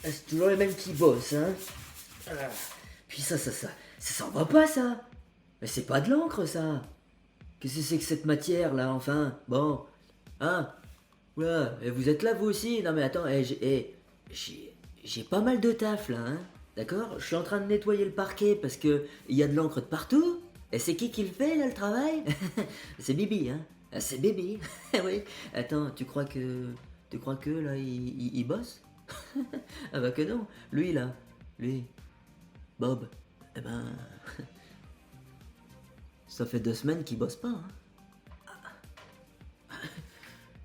C'est toujours les mêmes qui bossent, hein. Ah. Puis ça s'en va pas, ça. Mais c'est pas de l'encre, ça. Qu'est-ce que c'est que cette matière, là, enfin? Bon. Hein? Oula, et vous êtes là, vous aussi? Non, mais attends, j'ai pas mal de taf, là, hein. D'accord? Je suis en train de nettoyer le parquet parce que il y a de l'encre de partout. Et c'est qui le fait, là, le travail? C'est Bibi, hein. Ah, c'est Bibi. Oui. Attends, tu crois que là, il bosse? Ah bah que non. Lui, là. Lui. Bob. Eh ben. Ça fait 2 semaines qu'il bosse pas, hein.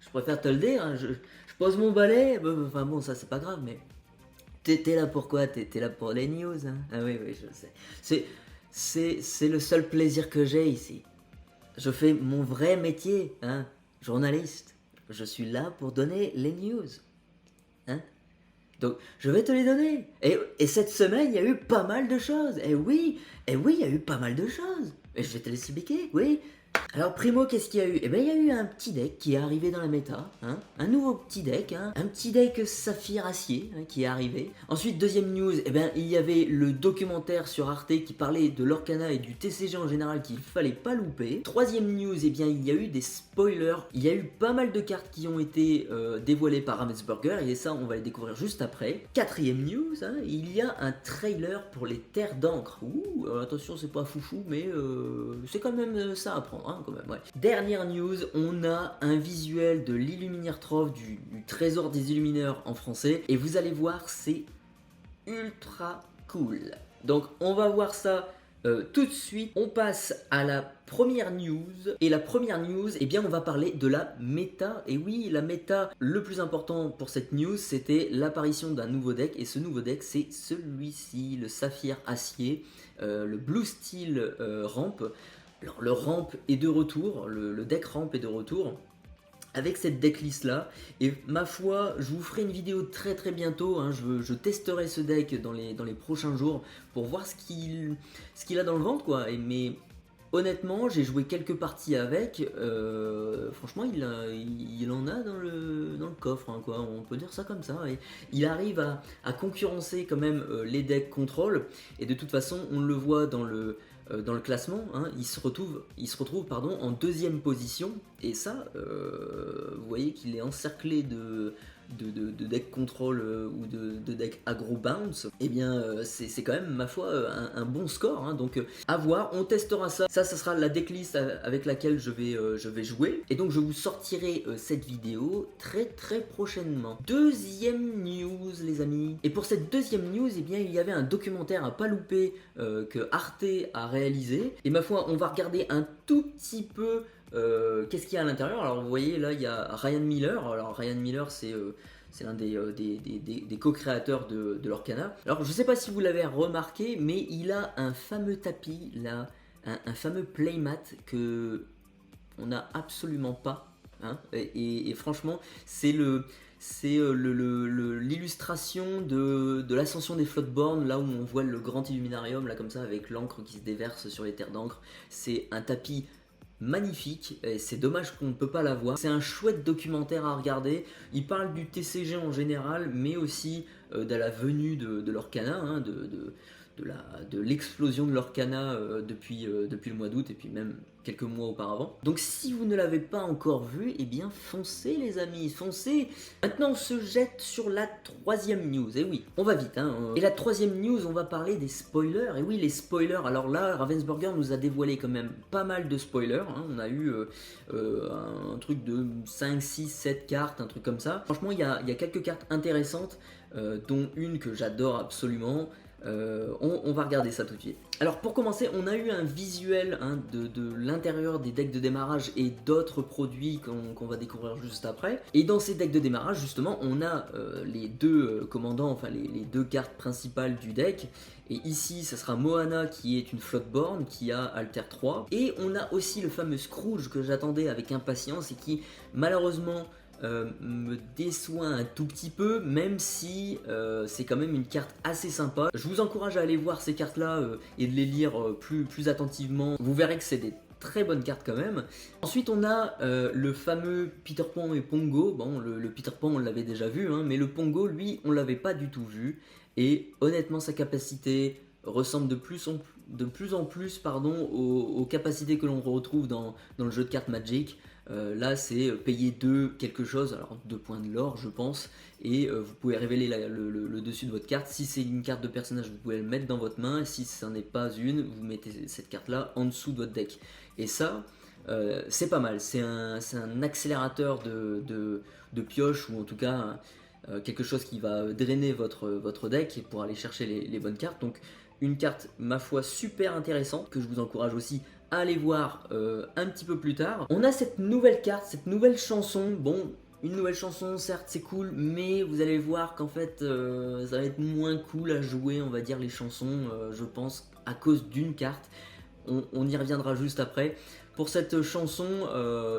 Je préfère te le dire, hein. Je pose mon balai. Enfin bon, ça c'est pas grave, mais. T'es là pour quoi? T'es là pour les news, hein. Ah oui, oui, je sais. C'est le seul plaisir que j'ai ici. Je fais mon vrai métier, hein. Journaliste. Je suis là pour donner les news. Hein. Donc, je vais te les donner. Et cette semaine, il y a eu pas mal de choses. Et oui, il y a eu pas mal de choses. Et je vais te les expliquer, oui. Alors, primo, qu'est-ce qu'il y a eu? Eh ben, il y a eu un petit deck qui est arrivé dans la méta, hein. Un nouveau petit deck, hein. Un petit deck saphir acier, hein, qui est arrivé. Ensuite, deuxième news, eh ben, il y avait le documentaire sur Arte qui parlait de l'Orcana et du TCG en général qu'il fallait pas louper. Troisième news, eh bien, il y a eu des spoilers. Il y a eu pas mal de cartes qui ont été dévoilées par Ravensburger, et ça, on va les découvrir juste après. Quatrième news, hein, il y a un trailer pour les Terres d'encre. Ouh, attention, c'est pas foufou, mais c'est quand même ça à prendre, hein, quand même, ouais. Dernière news, on a un visuel de l'Illuminaire Trove, du trésor des Illumineurs en français, et vous allez voir, c'est ultra cool. Donc on va voir ça tout de suite. On passe à la première news. Et la première news, eh bien on va parler de la méta. Et oui, la méta, le plus important pour cette news, c'était l'apparition d'un nouveau deck. Et ce nouveau deck, c'est celui-ci, le Saphir Acier, le Blue Steel Ramp. Alors le Ramp est de retour, le deck Ramp est de retour avec cette decklist là, et ma foi, je vous ferai une vidéo très très bientôt, hein. Je testerai ce deck dans les prochains jours pour voir ce qu'il a dans le ventre, quoi. Mais honnêtement, j'ai joué quelques parties avec, franchement il en a dans le coffre, hein, quoi. On peut dire ça comme ça, et il arrive à concurrencer quand même les decks contrôle, et de toute façon on le voit dans le classement, hein. Il se retrouve en deuxième position, et ça, vous voyez qu'il est encerclé de deck control ou de deck aggro bounce. Et bien c'est quand même, ma foi, un bon score, hein. Donc à voir, on testera ça. Ça sera la decklist avec laquelle je vais jouer, et donc je vous sortirai cette vidéo très très prochainement. Deuxième news, les amis, et pour cette deuxième news, eh bien il y avait un documentaire à pas louper que Arte a réalisé, et ma foi, on va regarder un tout petit peu qu'est-ce qu'il y a à l'intérieur. Alors vous voyez là, il y a Ryan Miller. Alors Ryan Miller, c'est l'un des co-créateurs de l'Orcana. Alors je sais pas si vous l'avez remarqué, mais il a un fameux tapis là, un fameux playmat que on n'a absolument pas, hein. Et franchement, c'est l'illustration de l'ascension des Floodborn, là où on voit le grand Illuminarium là comme ça, avec l'encre qui se déverse sur les terres d'encre. C'est un tapis magnifique, et c'est dommage qu'on ne peut pas l'avoir. C'est un chouette documentaire à regarder. Il parle du TCG en général, mais aussi de la venue de l'Orcana, hein, de l'explosion de l'Orcana depuis le mois d'août, et puis même quelques mois auparavant. Donc si vous ne l'avez pas encore vu, eh bien foncez les amis, foncez. Maintenant on se jette sur la troisième news, et oui, on va vite, hein. Et la troisième news, on va parler des spoilers. Et oui, les spoilers, alors là, Ravensburger nous a dévoilé quand même pas mal de spoilers, hein. On a eu un truc de 5, 6, 7 cartes, un truc comme ça. Franchement, il y a quelques cartes intéressantes, dont une que j'adore absolument. On va regarder ça tout de suite. Alors pour commencer, on a eu un visuel, hein, de l'intérieur des decks de démarrage et d'autres produits qu'on va découvrir juste après. Et dans ces decks de démarrage, justement, on a les deux commandants, enfin les deux cartes principales du deck. Et ici, ça sera Moana, qui est une Floodborn, qui a Alter 3. Et on a aussi le fameux Scrooge que j'attendais avec impatience et qui, malheureusement, me déçoit un tout petit peu, même si c'est quand même une carte assez sympa. Je vous encourage à aller voir ces cartes là et de les lire plus attentivement. Vous verrez que c'est des très bonne carte quand même. Ensuite on a le fameux Peter Pan et Pongo. Bon, le Peter Pan on l'avait déjà vu, hein, mais le Pongo lui on l'avait pas du tout vu. Et honnêtement sa capacité ressemble de plus en plus aux capacités que l'on retrouve dans le jeu de cartes Magic. Là c'est payer 2 quelque chose, alors 2 points de l'or je pense, et vous pouvez révéler le dessus de votre carte. Si c'est une carte de personnage, vous pouvez le mettre dans votre main, et si ce n'est pas une, vous mettez cette carte là en dessous de votre deck. Et ça, c'est pas mal, c'est un accélérateur de pioche, ou en tout cas quelque chose qui va drainer votre deck pour aller chercher les bonnes cartes. Donc une carte ma foi super intéressante que je vous encourage aussi à aller voir un petit peu plus tard. On a cette nouvelle carte, cette nouvelle chanson. Bon, une nouvelle chanson certes c'est cool, mais vous allez voir qu'en fait ça va être moins cool à jouer, on va dire, les chansons, je pense, à cause d'une carte. On y reviendra juste après. Pour cette chanson,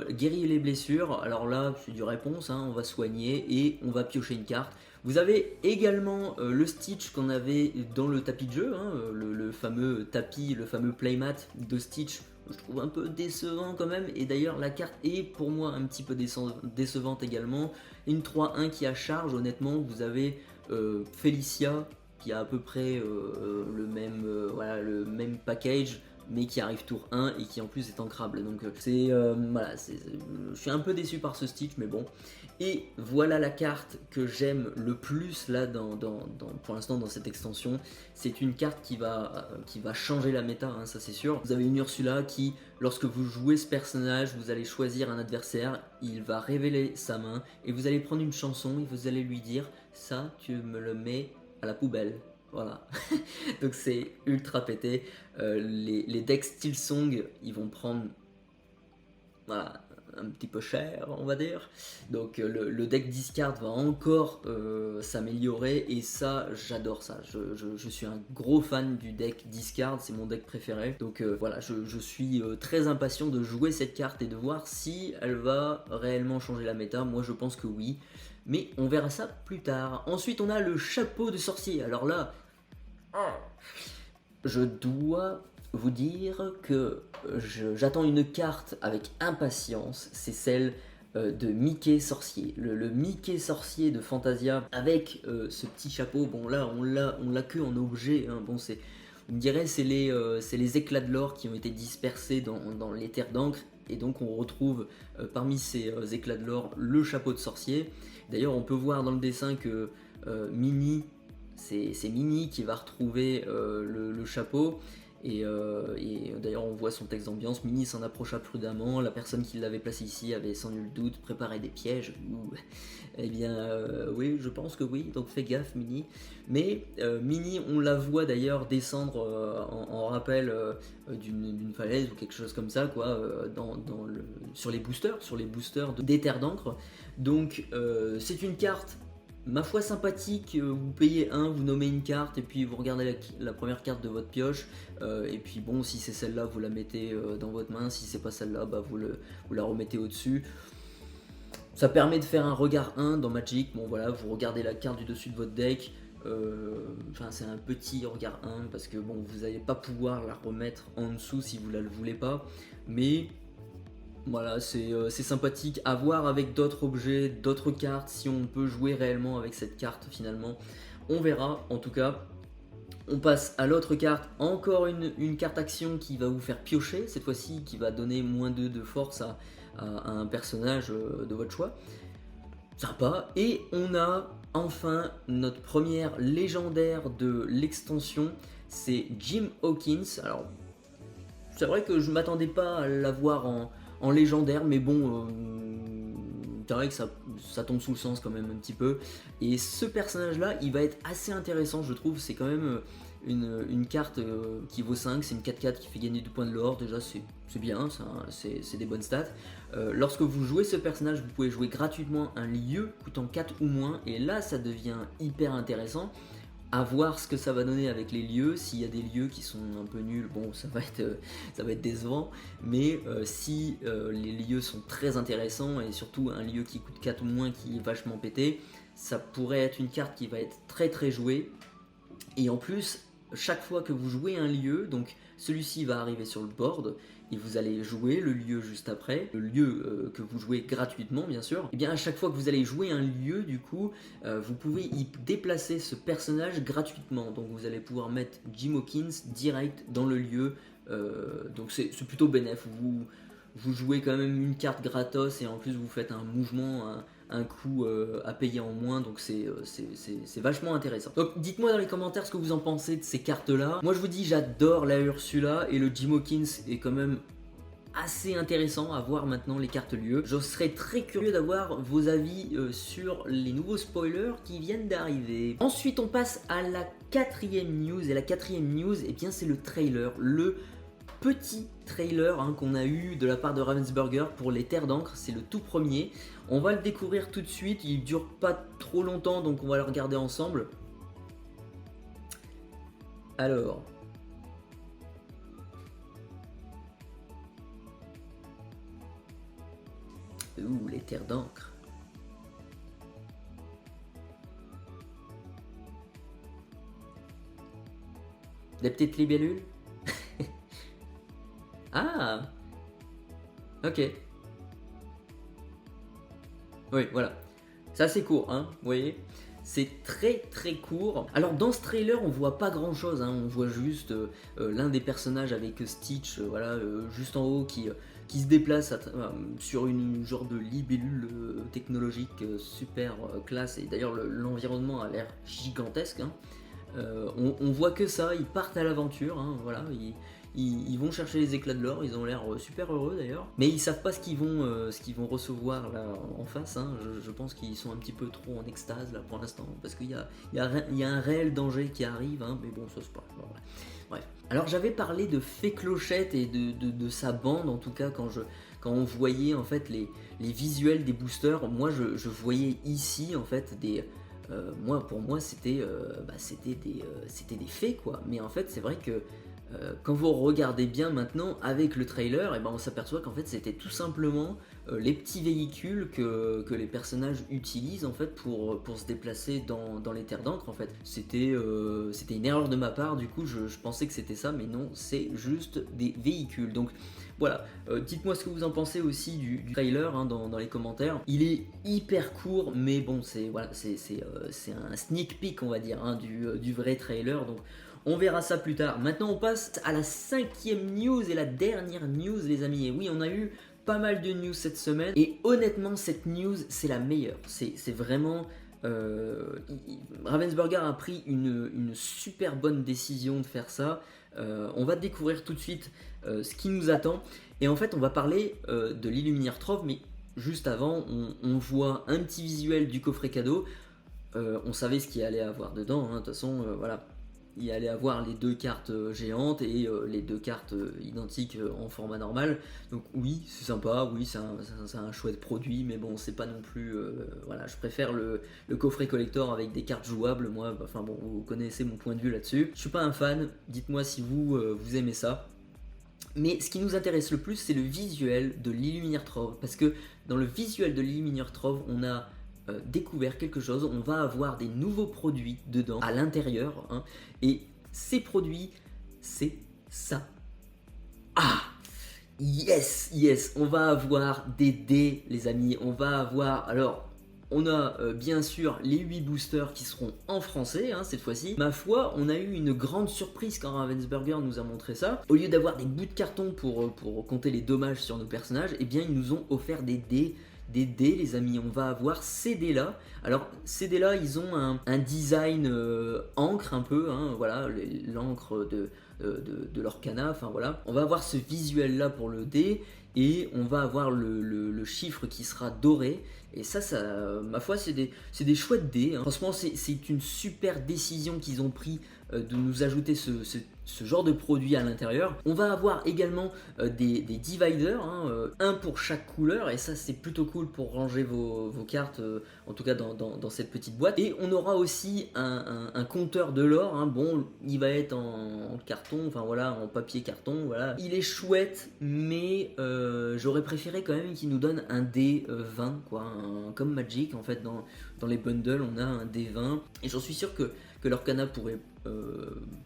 guérir les blessures, alors là c'est du réponse, hein, on va soigner et on va piocher une carte. Vous avez également le Stitch qu'on avait dans le tapis de jeu, hein, le fameux tapis, le fameux playmat de Stitch. Je trouve un peu décevant quand même, et d'ailleurs la carte est pour moi un petit peu décevante également. Une 3-1 qui a charge, honnêtement. Vous avez Felicia qui a à peu près le même package, mais qui arrive tour 1 et qui en plus est ancrable. Donc je suis un peu déçu par ce Stitch, mais bon. Et voilà la carte que j'aime le plus là pour l'instant dans cette extension. C'est une carte qui va changer la méta, hein, ça c'est sûr. Vous avez une Ursula qui, lorsque vous jouez ce personnage, vous allez choisir un adversaire, il va révéler sa main et vous allez prendre une chanson et vous allez lui dire ça tu me le mets à la poubelle. Voilà, donc c'est ultra pété. Les decks Steel Song, ils vont prendre un petit peu cher, on va dire. Donc le deck Discard va encore s'améliorer, et ça, j'adore ça. Je suis un gros fan du deck Discard, c'est mon deck préféré. Donc voilà, je suis très impatient de jouer cette carte et de voir si elle va réellement changer la méta. Moi, je pense que oui, mais on verra ça plus tard. Ensuite, on a le chapeau de sorcier. Alors là, je dois vous dire que j'attends une carte avec impatience, c'est celle de Mickey Sorcier. Le Mickey Sorcier de Fantasia avec ce petit chapeau. Bon là on l'a que en objet, hein. Bon, on dirait c'est les éclats de l'or qui ont été dispersés dans les terres d'encre, et donc on retrouve parmi ces éclats de l'or le chapeau de sorcier. D'ailleurs on peut voir dans le dessin que Minnie, c'est Minnie qui va retrouver le chapeau. Et d'ailleurs on voit son texte d'ambiance. Minnie s'en approcha prudemment, la personne qui l'avait placé ici avait sans nul doute préparé des pièges. Eh bien oui, je pense que oui, donc fais gaffe Minnie. Mais Minnie, on la voit d'ailleurs descendre en rappel d'une falaise ou quelque chose comme ça, quoi, sur les boosters des terres d'encre. Donc c'est une carte ma foi sympathique. Vous payez 1, vous nommez une carte et puis vous regardez la première carte de votre pioche, et puis bon, si c'est celle-là vous la mettez dans votre main, si c'est pas celle-là bah, vous la remettez au dessus. Ça permet de faire un regard 1 dans Magic. Bon voilà, vous regardez la carte du dessus de votre deck, enfin c'est un petit regard 1 parce que bon, vous n'allez pas pouvoir la remettre en dessous si vous la voulez pas, mais voilà, c'est sympathique à voir avec d'autres objets, d'autres cartes, si on peut jouer réellement avec cette carte finalement. On verra en tout cas. On passe à l'autre carte, encore une carte action qui va vous faire piocher, cette fois-ci qui va donner moins 2 de force à un personnage de votre choix. Sympa. Et on a enfin notre première légendaire de l'extension, c'est Jim Hawkins. Alors c'est vrai que je m'attendais pas à l'avoir en légendaire, mais bon, c'est vrai que ça tombe sous le sens quand même un petit peu. Et ce personnage là, il va être assez intéressant, je trouve. C'est quand même une carte qui vaut 5, c'est une 4/4 qui fait gagner 2 points de l'or. Déjà c'est bien, c'est des bonnes stats. Lorsque vous jouez ce personnage, vous pouvez jouer gratuitement un lieu coûtant 4 ou moins, et là ça devient hyper intéressant. À voir ce que ça va donner avec les lieux. S'il y a des lieux qui sont un peu nuls, bon, ça va être décevant. Mais si les lieux sont très intéressants, et surtout un lieu qui coûte 4 ou moins qui est vachement pété, ça pourrait être une carte qui va être très très jouée. Et en plus, chaque fois que vous jouez un lieu, donc celui-ci va arriver sur le board, et vous allez jouer le lieu juste après, le lieu que vous jouez gratuitement bien sûr, et bien à chaque fois que vous allez jouer un lieu du coup, vous pouvez y déplacer ce personnage gratuitement, donc vous allez pouvoir mettre Jim Hawkins direct dans le lieu, donc c'est plutôt bénéf, vous jouez quand même une carte gratos et en plus vous faites un mouvement, un coût à payer en moins, donc c'est vachement intéressant. Donc dites-moi dans les commentaires ce que vous en pensez de ces cartes là. Moi je vous dis j'adore la Ursula et le Jim Hawkins est quand même assez intéressant à voir maintenant les cartes lieux. Je serais très curieux d'avoir vos avis sur les nouveaux spoilers qui viennent d'arriver. Ensuite on passe à la quatrième news et la quatrième news et bien c'est le trailer, le petit trailer qu'on a eu de la part de Ravensburger pour les Terres d'encre, c'est le tout premier. On va le découvrir tout de suite, il dure pas trop longtemps donc on va le regarder ensemble. Alors... Ouh, les Terres d'encre. Des petites libellules. Ah. Ok. Oui, voilà. C'est assez court, hein, vous voyez. C'est très très court. Alors dans ce trailer, on voit pas grand chose, hein. On voit juste l'un des personnages avec Stitch, voilà, juste en haut qui se déplace sur une genre de libellule technologique super classe. Et d'ailleurs, l'environnement a l'air gigantesque, hein. On voit que ça, ils partent à l'aventure, hein, voilà, ils vont chercher les éclats de l'or, ils ont l'air super heureux d'ailleurs, mais ils savent pas ce qu'ils vont recevoir là en face, hein. Je pense qu'ils sont un petit peu trop en extase là pour l'instant, parce qu'il y a un réel danger qui arrive, hein, mais bon, ça c'est pas... Voilà. Bref. Alors j'avais parlé de Fée Clochette et de sa bande, en tout cas quand on voyait en fait les visuels des boosters, moi je voyais ici en fait des... pour moi c'était des fées quoi, mais en fait c'est vrai que quand vous regardez bien maintenant avec le trailer, et ben on s'aperçoit qu'en fait c'était tout simplement les petits véhicules que les personnages utilisent en fait pour se déplacer dans les terres d'encre en fait. C'était une erreur de ma part, du coup je pensais que c'était ça, mais non, c'est juste des véhicules. Donc voilà, dites-moi ce que vous en pensez aussi du trailer hein, dans les commentaires. Il est hyper court, mais bon c'est voilà, c'est un sneak peek on va dire hein, du vrai trailer, donc on verra ça plus tard. Maintenant on passe à la cinquième news et la dernière news les amis. Et oui, on a eu pas mal de news cette semaine et honnêtement cette news c'est la meilleure. C'est vraiment... Ravensburger a pris une super bonne décision de faire ça. On va découvrir tout de suite ce qui nous attend. Et en fait on va parler de l'Illuminaire Trove, mais juste avant on voit un petit visuel du coffret cadeau. On savait ce qu'il allait avoir dedans, hein. De toute façon voilà. Il allait avoir les deux cartes géantes et les deux cartes identiques en format normal. Donc oui, c'est sympa, oui, c'est un chouette produit, mais bon, c'est pas non plus... voilà, je préfère le coffret collector avec des cartes jouables, moi, enfin bon, vous connaissez mon point de vue là-dessus. Je suis pas un fan, dites-moi si vous aimez ça. Mais ce qui nous intéresse le plus, c'est le visuel de l'Illuminaire Trove, parce que dans le visuel de l'Illuminaire Trove, on a... découvert quelque chose, on va avoir des nouveaux produits dedans, à l'intérieur, hein, et ces produits, c'est ça. Ah yes, yes, on va avoir des dés, les amis, on va avoir, alors... On a bien sûr les 8 boosters qui seront en français hein, cette fois-ci. Ma foi, on a eu une grande surprise quand Ravensburger nous a montré ça. Au lieu d'avoir des bouts de carton pour compter les dommages sur nos personnages, eh bien ils nous ont offert des dés les amis. On va avoir ces dés là. Alors ces dés là ils ont un design encre un peu hein, voilà, l'encre de l'Orcana, enfin voilà. On va avoir ce visuel là pour le dé et on va avoir le chiffre qui sera doré. Et ça ma foi, c'est des chouettes dés. Hein. Franchement, c'est une super décision qu'ils ont pris de nous ajouter ce genre de produit à l'intérieur. On va avoir également des dividers, hein, un pour chaque couleur, et ça c'est plutôt cool pour ranger vos cartes, en tout cas dans cette petite boîte. Et on aura aussi un compteur de l'or, hein. Bon, il va être en carton, enfin voilà, en papier carton, voilà. Il est chouette, mais j'aurais préféré quand même qu'il nous donne un dé 20, quoi, comme Magic en fait, dans les bundles, on a un D20, et j'en suis sûr que l'Orcana pourrait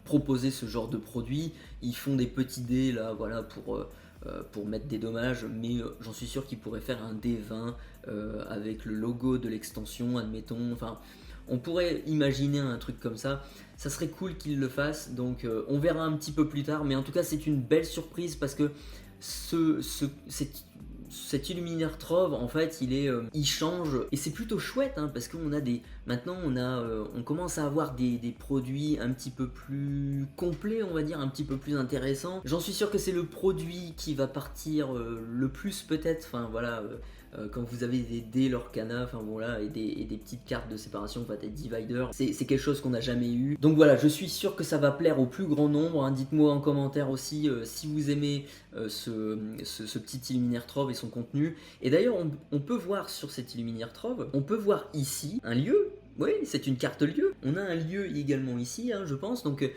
proposer ce genre de produit. Ils font des petits dés là, voilà, pour mettre des dommages, mais j'en suis sûr qu'ils pourraient faire un D20 avec le logo de l'extension, admettons, enfin... On pourrait imaginer un truc comme ça, ça serait cool qu'ils le fassent, donc on verra un petit peu plus tard, mais en tout cas c'est une belle surprise parce que cet Illuminaire Trove, en fait, il change et c'est plutôt chouette, hein, parce qu'on a maintenant on commence à avoir des produits un petit peu plus complets, on va dire, un petit peu plus intéressants. J'en suis sûr que c'est le produit qui va partir le plus peut-être, enfin voilà. Quand vous avez des dés Lorcana, enfin voilà, et des petites cartes de séparation, enfin des dividers, c'est quelque chose qu'on n'a jamais eu. Donc voilà, je suis sûr que ça va plaire au plus grand nombre, hein. Dites-moi en commentaire aussi si vous aimez ce petit Illuminaire Trove et son contenu. Et d'ailleurs, on peut voir sur cet Illuminaire Trove, on peut voir ici un lieu. Oui, c'est une carte lieu. On a un lieu également ici, hein, je pense. Donc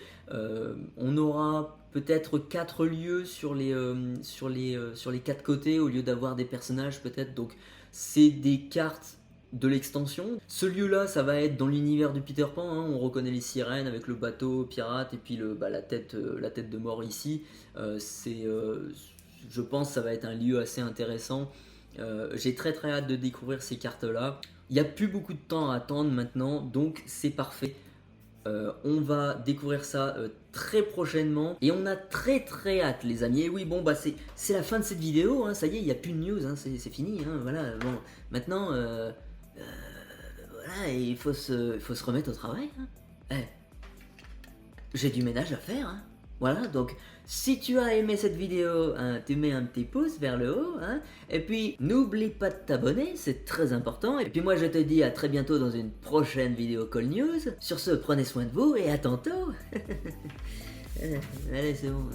on aura peut-être 4 lieux sur les 4 côtés au lieu d'avoir des personnages peut-être. Donc c'est des cartes de l'extension. Ce lieu-là, ça va être dans l'univers du Peter Pan, hein. On reconnaît les sirènes avec le bateau pirate et puis la tête de mort ici. Je pense que ça va être un lieu assez intéressant. J'ai très hâte de découvrir ces cartes-là. Il n'y a plus beaucoup de temps à attendre maintenant, donc c'est parfait. On va découvrir ça très prochainement et on a très hâte, les amis. Et oui, bon, bah c'est la fin de cette vidéo, hein. Ça y est, il n'y a plus de news, hein. C'est fini, hein. Voilà. Bon, maintenant, voilà, il faut se remettre au travail, hein. J'ai du ménage à faire, hein. Voilà, donc si tu as aimé cette vidéo, hein, tu mets un petit pouce vers le haut, hein, et puis n'oublie pas de t'abonner, c'est très important. Et puis moi je te dis à très bientôt dans une prochaine vidéo Call News. Sur ce, prenez soin de vous et à tantôt. Allez, c'est bon.